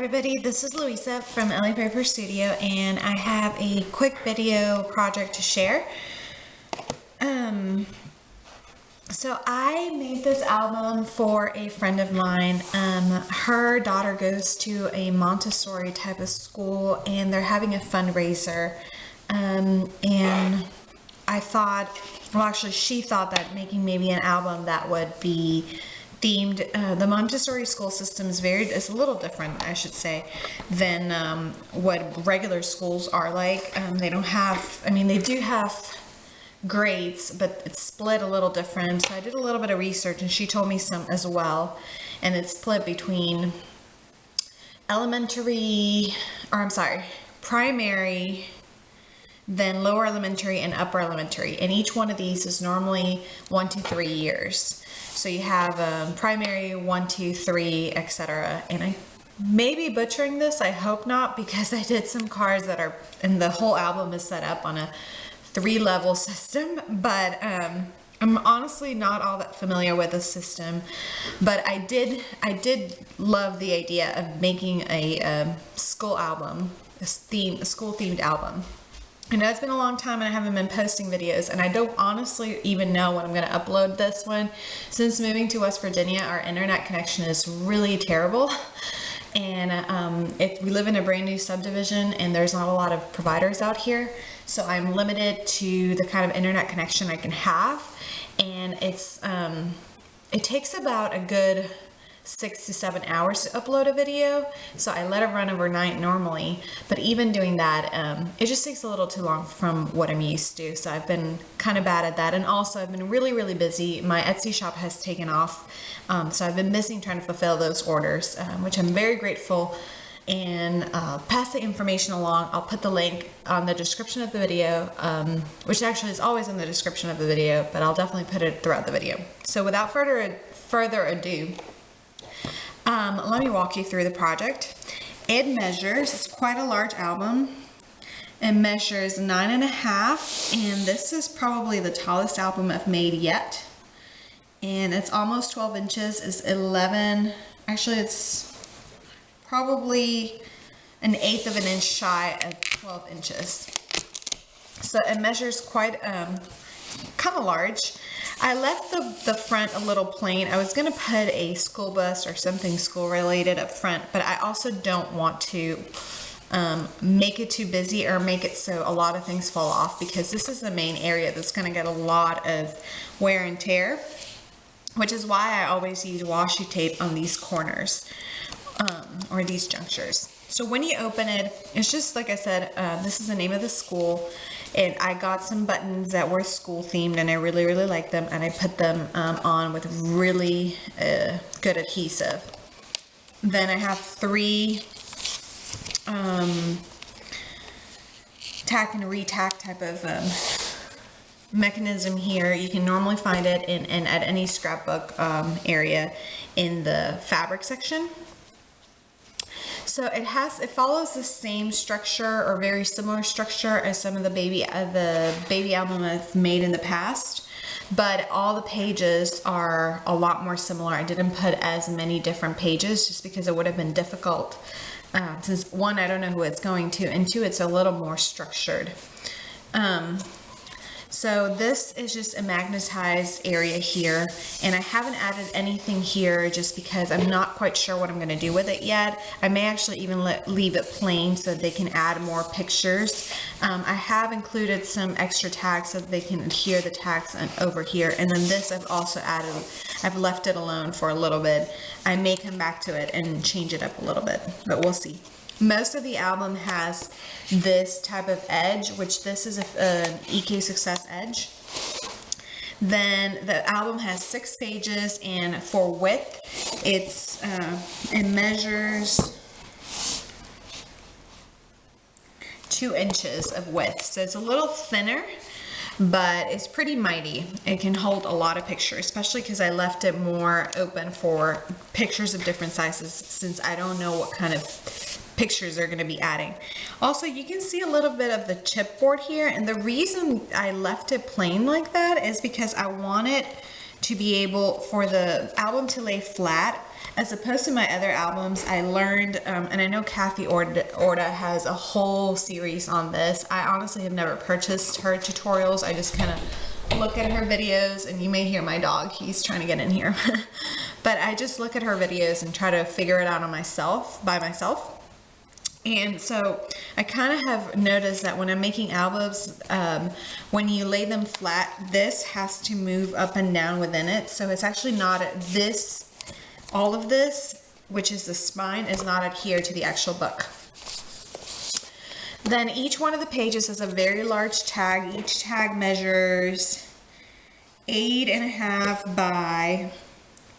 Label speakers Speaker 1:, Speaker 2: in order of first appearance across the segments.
Speaker 1: everybody, this is Louisa from LA Paper Studio, and I have a quick video project to share. So I made this album for a friend of mine. Her daughter goes to a Montessori type of school, and they're having a fundraiser. And I thought, well, actually she thought that making maybe an album that would be themed. The Montessori school system is a little different, I should say, than what regular schools are like. They don't have, I mean, they do have grades, but it's split a little different. So I did a little bit of research, and she told me some as well. And it's split between primary, then lower elementary and upper elementary. And each one of these is normally 1 to 3 years. So you have primary, 1, 2, 3, etc. And I may be butchering this, I hope not, because I did some cards that are, and the whole album is set up on a 3-level system, but I'm honestly not all that familiar with the system. But I did love the idea of making a school album, a school themed album. I know it's been a long time and I haven't been posting videos, and I don't honestly even know when I'm going to upload this one. Since moving to West Virginia, our internet connection is really terrible, and we live in a brand new subdivision and there's not a lot of providers out here, so I'm limited to the kind of internet connection I can have, and it takes about a good 6 to 7 hours to upload a video, so I let it run overnight normally, but even doing that, it just takes a little too long from what I'm used to, so I've been kind of bad at that. And also I've been really busy. My Etsy shop has taken off, so I've been missing trying to fulfill those orders, which I'm very grateful, and pass the information along. I'll put the link on the description of the video, which actually is always in the description of the video, but I'll definitely put it throughout the video. So without further ado, let me walk you through the project. It measures, it's quite a large album. It measures 9.5, and this is probably the tallest album I've made yet. And it's almost 12 inches, it's 11, actually it's probably 1/8 of an inch shy of 12 inches. So it measures quite, kind of large. I left the front a little plain. I was going to put a school bus or something school related up front, but I also don't want to make it too busy or make it so a lot of things fall off, because this is the main area that's going to get a lot of wear and tear, which is why I always use washi tape on these corners or these junctures. So when you open it, it's just like I said, this is the name of the school, and I got some buttons that were school themed, and I really like them, and I put them on with really good adhesive. Then I have 3 tack and retack type of mechanism here. You can normally find it in at any scrapbook area in the fabric section. So it follows the same structure or very similar structure as some of the baby album I've made in the past, but all the pages are a lot more similar. I didn't put as many different pages just because it would have been difficult, since 1, I don't know who it's going to, and 2, it's a little more structured. So this is just a magnetized area here, and I haven't added anything here just because I'm not quite sure what I'm going to do with it yet. I may actually even leave it plain so they can add more pictures. I have included some extra tags so that they can adhere the tags over here, and then this I've also added. I've left it alone for a little bit. I may come back to it and change it up a little bit, but we'll see. Most of the album has this type of edge, which this is an EK Success edge. Then the album has 6 pages, and for width, it measures 2 inches of width. So it's a little thinner, but it's pretty mighty. It can hold a lot of pictures, especially because I left it more open for pictures of different sizes, since I don't know what kind of pictures they're going to be adding. Also, you can see a little bit of the chipboard here, and the reason I left it plain like that is because I wanted to be able for the album to lay flat. As opposed to my other albums, I learned, and I know Kathy Orta has a whole series on this. I honestly have never purchased her tutorials. I just kind of look at her videos, and you may hear my dog. He's trying to get in here. But I just look at her videos and try to figure it out on by myself. And so I kind of have noticed that when I'm making albums, when you lay them flat, this has to move up and down within it. So it's actually not this. All of this, which is the spine, is not adhered to the actual book. Then each one of the pages has a very large tag. Each tag measures 8.5 by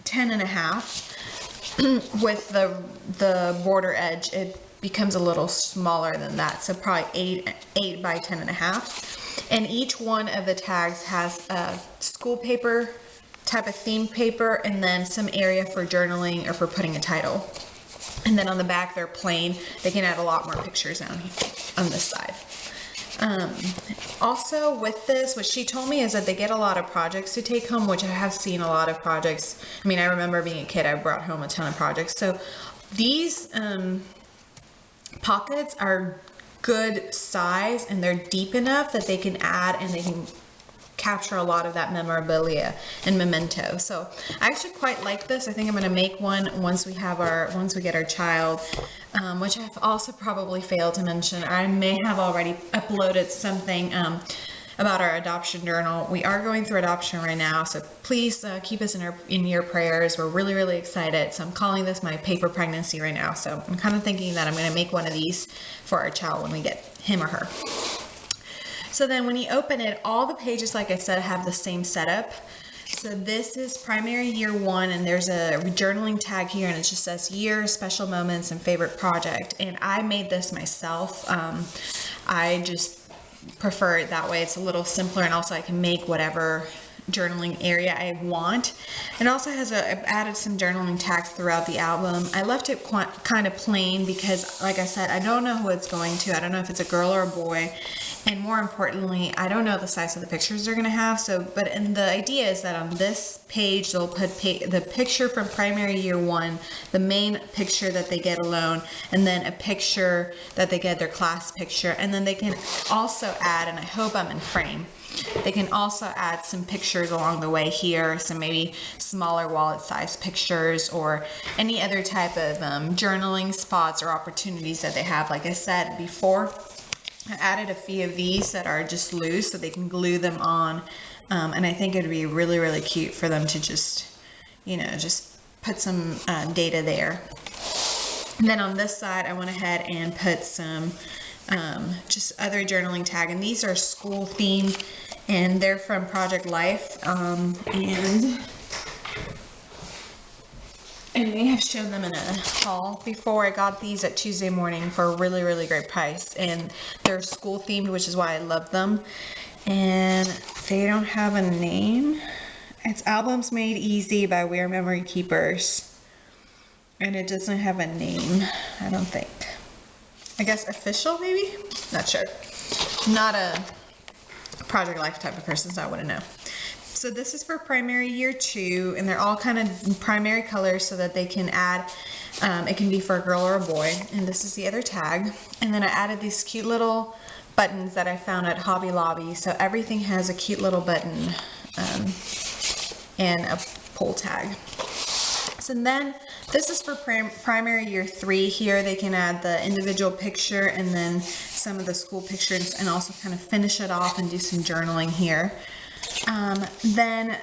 Speaker 1: 10.5. With the border edge, it becomes a little smaller than that. So probably 8 by 10.5. And each one of the tags has a school paper type of theme paper, and then some area for journaling or for putting a title. And then on the back they're plain. They can add a lot more pictures down here on this side. Also with this, what she told me is that they get a lot of projects to take home, which I have seen a lot of projects. I mean, I remember being a kid, I brought home a ton of projects. So these pockets are good size, and they're deep enough that they can add and they can capture a lot of that memorabilia and memento. So I actually quite like this. I think I'm going to make one once we get our child, which I've also probably failed to mention. I may have already uploaded something about our adoption journal. We are going through adoption right now, so please keep us in your prayers. We're really, really excited. So I'm calling this my paper pregnancy right now. So I'm kind of thinking that I'm going to make one of these for our child when we get him or her. So then when you open it, all the pages, like I said, have the same setup. So this is primary year 1, and there's a journaling tag here, and it just says year, special moments, and favorite project. And I made this myself. I just prefer it that way. It's a little simpler, and also I can make whatever journaling area I want. It also has I've added some journaling tags throughout the album. I left it kind of plain because, like I said, I don't know who it's going to. I don't know if it's a girl or a boy. And more importantly, I don't know the size of the pictures they're going to have. And the idea is that on this page, they'll put the picture from primary year 1, the main picture that they get alone, and then a picture that they get their class picture. And then they can also add, and I hope I'm in frame, they can also add some pictures along the way here, some maybe smaller wallet size pictures or any other type of journaling spots or opportunities that they have. Like I said before, I added a few of these that are just loose so they can glue them on, and I think it would be really, really cute for them to just put some data there. And then on this side, I went ahead and put some just other journaling tag, and these are school themed, and they're from Project Life, and I may have shown them in a haul before. I got these at Tuesday Morning for a really, really great price, and they're school themed, which is why I love them. And they don't have a name. It's Albums Made Easy by We're Memory Keepers, and it doesn't have a name, I don't think. I guess official, maybe? Not sure. Not a Project Life type of person, so I wouldn't know. So this is for primary year 2, and they're all kind of primary colors so that they can add, it can be for a girl or a boy. And this is the other tag. And then I added these cute little buttons that I found at Hobby Lobby. So everything has a cute little button and a pull tag. So then this is for primary year 3 here. They can add the individual picture and then some of the school pictures, and also kind of finish it off and do some journaling here. Then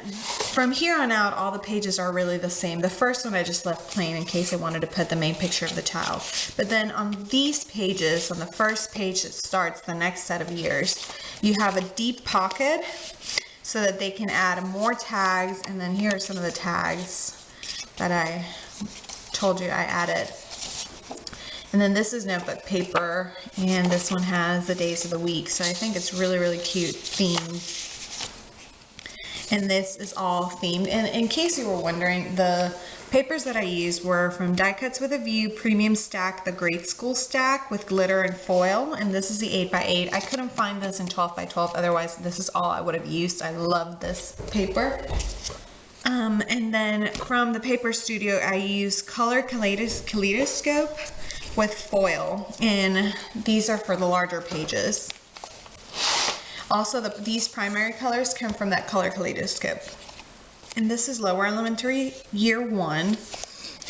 Speaker 1: from here on out, all the pages are really the same. The first one I just left plain in case I wanted to put the main picture of the child. But then on these pages, on the first page that starts the next set of years, you have a deep pocket so that they can add more tags. And then here are some of the tags that I told you I added. And then this is notebook paper, and this one has the days of the week. So I think it's really, really cute theme. And this is all themed. And in case you were wondering, the papers that I used were from Die Cuts with a View Premium Stack, the Grade School Stack with glitter and foil. And this is the 8x8. I couldn't find this in 12x12. Otherwise, this is all I would have used. I love this paper. And then from the Paper Studio, I use Color Kaleidoscope with foil, and these are for the larger pages. Also, these primary colors come from that Color Kaleidoscope. And this is Lower Elementary Year 1.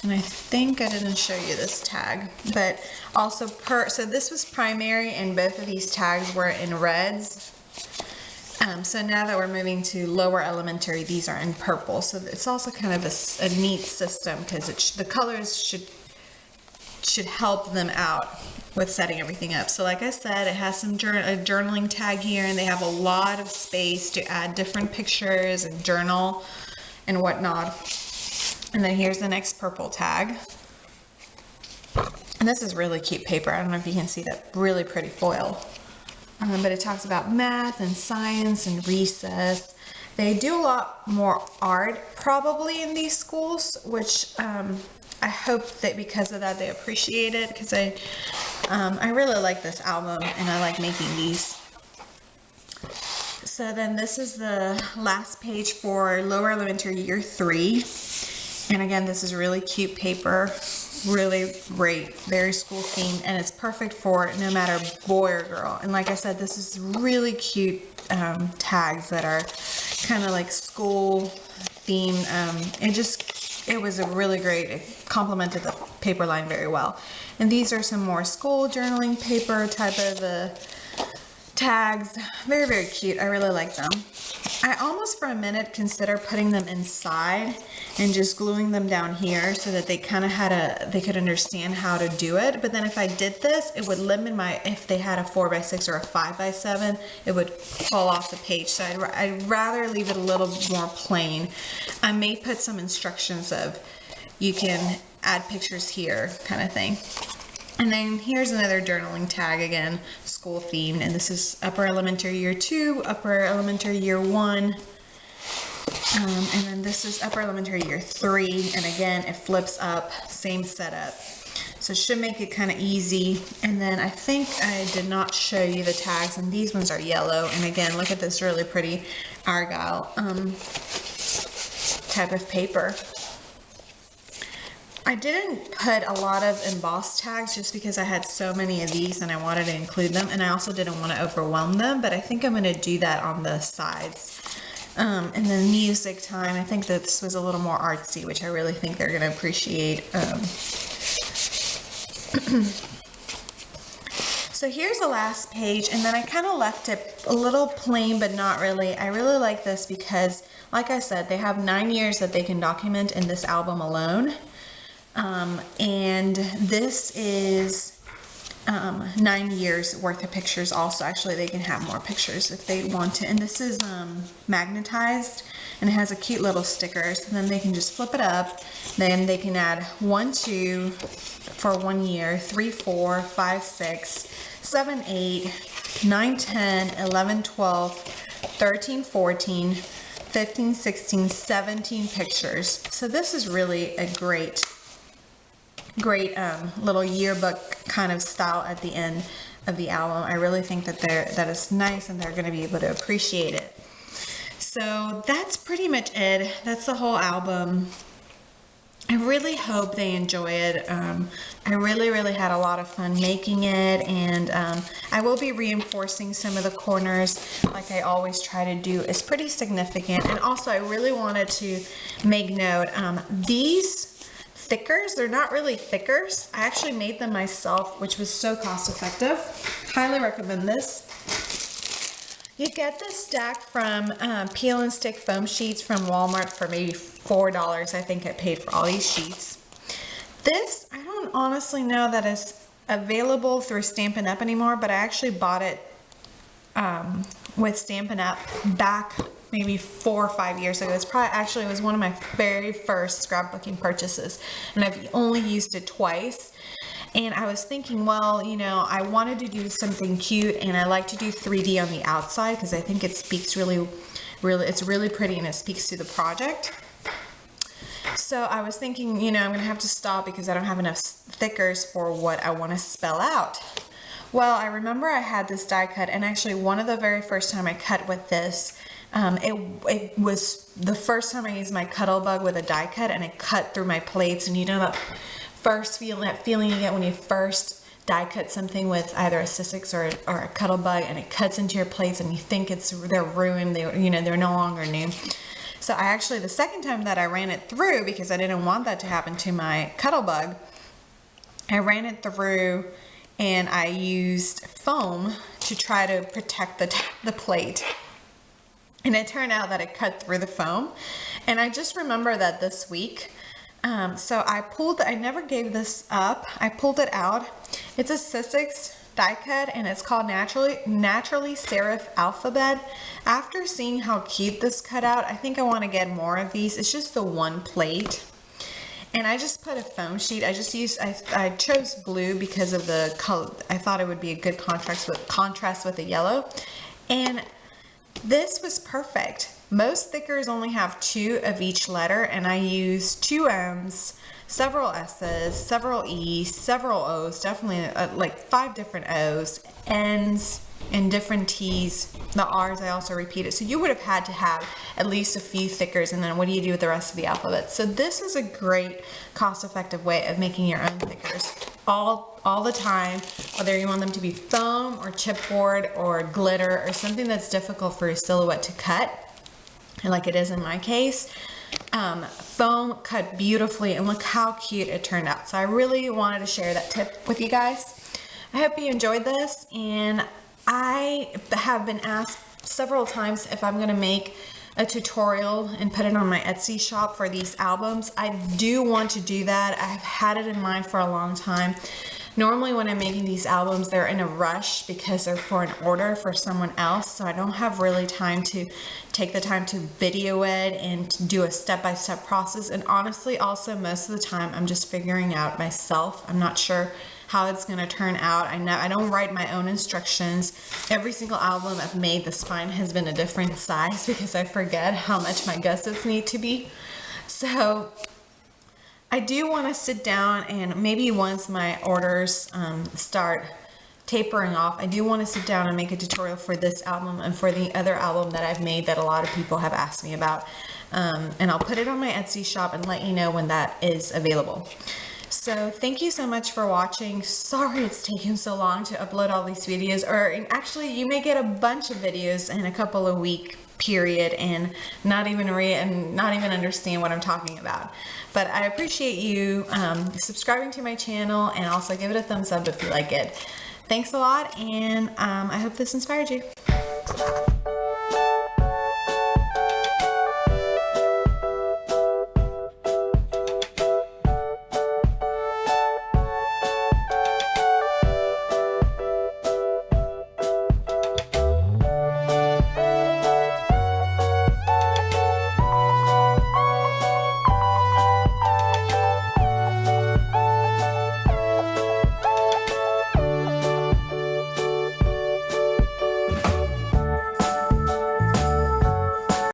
Speaker 1: And I think I didn't show you this tag, but also so this was primary, and both of these tags were in reds. So now that we're moving to lower elementary, these are in purple. So it's also kind of a neat system, because the colors should help them out with setting everything up. So like I said, it has some a journaling tag here, and they have a lot of space to add different pictures and journal and whatnot. And then here's the next purple tag. And this is really cute paper. I don't know if you can see that really pretty foil. But it talks about math and science and recess. They do a lot more art probably in these schools, which I hope that because of that they appreciate it, because I really like this album and I like making these. So then this is the last page for Lower Elementary Year 3. And again, this is really cute paper, really great, very school themed, and it's perfect for no matter boy or girl. And like I said, this is really cute tags that are kind of like school themed. It was a really great, it complemented the paper line very well. And these are some more school journaling paper type of tags. Very, very cute. I really like them. I almost for a minute consider putting them inside and just gluing them down here so that they kind of they could understand how to do it. But then if I did this, it would limit if they had a 4x6 or a 5x7, it would fall off the page. So I'd rather leave it a little more plain. I may put some instructions of you can add pictures here kind of thing. And then here's another journaling tag, again, school themed, and this is Upper Elementary Year 2, Upper Elementary Year 1, and then this is Upper Elementary Year 3, and again, it flips up, same setup. So it should make it kind of easy. And then I think I did not show you the tags, and these ones are yellow, and again, look at this really pretty argyle type of paper. I didn't put a lot of embossed tags just because I had so many of these and I wanted to include them, and I also didn't want to overwhelm them, but I think I'm going to do that on the sides. And then music time, I think that this was a little more artsy, which I really think they're going to appreciate. So here's the last page, and then I kind of left it a little plain, but not really. I really like this because, like I said, they have 9 years that they can document in this album alone. And this is 9 years worth of pictures also. Actually, they can have more pictures if they want to. And this is magnetized, and it has a cute little sticker. So then they can just flip it up. Then they can add 1, 2 for 1 year, 3, 4, 5, 6, 7, 8, 9, 10, 11, 12, 13, 14, 15, 16, 17 pictures. So this is really a great little yearbook kind of style at the end of the album. I really think that is nice, and they're going to be able to appreciate it. So that's pretty much it. That's the whole album. I really hope they enjoy it. I really had a lot of fun making it, and I will be reinforcing some of the corners like I always try to do. It's pretty significant. And also I really wanted to make note, these thickers, they're not really thickers. I actually made them myself, which was so cost effective. Highly recommend this. You get this stack from Peel and Stick foam sheets from Walmart for maybe $4. I think I paid for all these sheets. This, I don't honestly know that is available through Stampin' Up! Anymore, but I actually bought it with Stampin' Up! Back maybe 4 or 5 years ago. It's probably actually was one of my very first scrapbooking purchases, and I've only used it twice. And I was thinking, well, you know, I wanted to do something cute, and I like to do 3D on the outside because I think it speaks it's really pretty, and it speaks to the project. So I was thinking, you know, I'm gonna have to stop because I don't have enough thickers for what I want to spell out. Well, I remember I had this die cut, and actually one of the very first time I cut with this, It was the first time I used my Cuttlebug with a die cut, and it cut through my plates. And you know that first feeling, that feeling you get when you first die cut something with either a Sizzix or a Cuttlebug, and it cuts into your plates, and you think they're ruined. They're no longer new. So I actually, the second time that I ran it through, because I didn't want that to happen to my Cuttlebug, I ran it through and I used foam to try to protect the plate. And it turned out that it cut through the foam. And I just remember that this week. So I never gave this up. I pulled it out. It's a Sizzix die cut, and it's called Naturally Serif Alphabet. After seeing how cute this cut out, I think I want to get more of these. It's just the one plate. And I just put a foam sheet. I chose blue because of the color. I thought it would be a good contrast with the yellow. And this was perfect. Most stickers only have 2 of each letter, and I used 2 M's, several S's, several E's, several O's, definitely like 5 different O's, N's, and different T's. The R's I also repeated. So you would have had to have at least a few stickers, and then what do you do with the rest of the alphabet? So this is a great cost-effective way of making your own stickers all the time, whether you want them to be foam or chipboard or glitter or something that's difficult for your silhouette to cut, like it is in my case. Foam cut beautifully, and look how cute it turned out. So I really wanted to share that tip with you guys. I hope you enjoyed this, and I have been asked several times if I'm going to make a tutorial and put it on my Etsy shop for these albums. I do want to do that. I've had it in mind for a long time. Normally when I'm making these albums, they're in a rush because they're for an order for someone else, so I don't have really time to take the time to video it and do a step-by-step process. And honestly, also most of the time I'm just figuring out myself. I'm not sure how it's going to turn out. I don't write my own instructions. Every single album I've made, the spine has been a different size because I forget how much my gussets need to be. So I do want to sit down, and maybe once my orders start tapering off, I do want to sit down and make a tutorial for this album and for the other album that I've made that a lot of people have asked me about. And I'll put it on my Etsy shop and let you know when that is available. So thank you so much for watching. Sorry it's taken so long to upload all these videos, or actually you may get a bunch of videos in a couple of week period and not even understand what I'm talking about. But I appreciate you subscribing to my channel, and also give it a thumbs up if you like it. Thanks a lot, and I hope this inspired you.